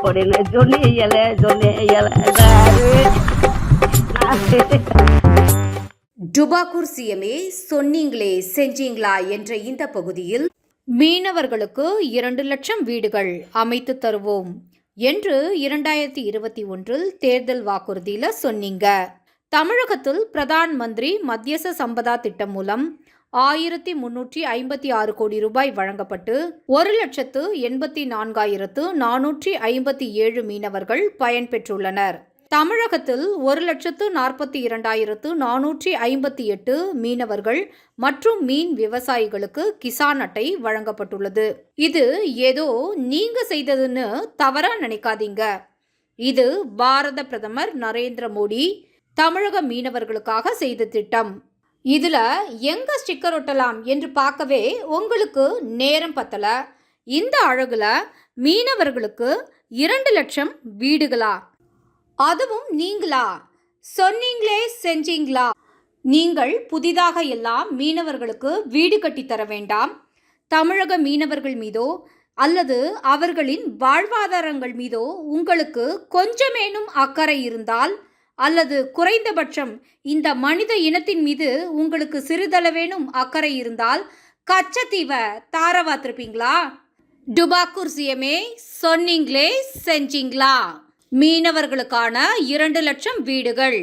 அப்படின்னு சொன்னீங்களே. டுபாக்கூர் சிஎம்ஏ சொன்னீங்களே செஞ்சீங்களா என்ற இந்த பகுதியில் மீனவர்களுக்கு 2 லட்சம் வீடுகள் அமைத்து தருவோம் என்று 2021 தேர்தல் வாக்குறுதியில் சொன்னீங்க. தமிழகத்தில் பிரதான் மந்திரி மத்தியச சம்பதா திட்டம் மூலம் 1356 கோடி ரூபாய் வழங்கப்பட்டு 1,84,457 மீனவர்கள் பயன்பெற்றுள்ளனர். தமிழகத்தில் 1,42,458 மீனவர்கள் மற்றும் மீன் விவசாயிகளுக்கு கிசான் அட்டை வழங்கப்பட்டுள்ளது. இது ஏதோ நீங்க செய்ததுன்னு தவறா நினைக்காதீங்க. இது பாரத பிரதமர் நரேந்திர மோடி தமிழக மீனவர்களுக்காக செய்த திட்டம். இதுல எங்க ஸ்டிக்கர் ஒட்டலாம் என்று பார்க்கவே உங்களுக்கு நேரம் பத்தல. இந்த அழகுல மீனவர்களுக்கு 2 லட்சம் வீடுகளா? அதுவும் நீங்களா? சொன்னீங்களே செஞ்சீங்களா? நீங்கள் புதிதாக எல்லாம் மீனவர்களுக்கு வீடு கட்டித்தர வேண்டாம். தமிழக மீனவர்கள் மீதோ அல்லது அவர்களின் வாழ்வாதாரங்கள் மீதோ உங்களுக்கு கொஞ்சமேனும் அக்கறை இருந்தால், அல்லது குறைந்தபட்சம் இந்த மனித இனத்தின் மீது உங்களுக்கு சிறிதளவேனும் அக்கறை இருந்தால் கச்சத்தீவை தாரவாத்திருப்பீங்களா? டுபாக்கூர் சிஎம்ஏ சொன்னீங்களே செஞ்சீங்களா? மீனவர்களுக்கான 2 லட்சம் வீடுகள்.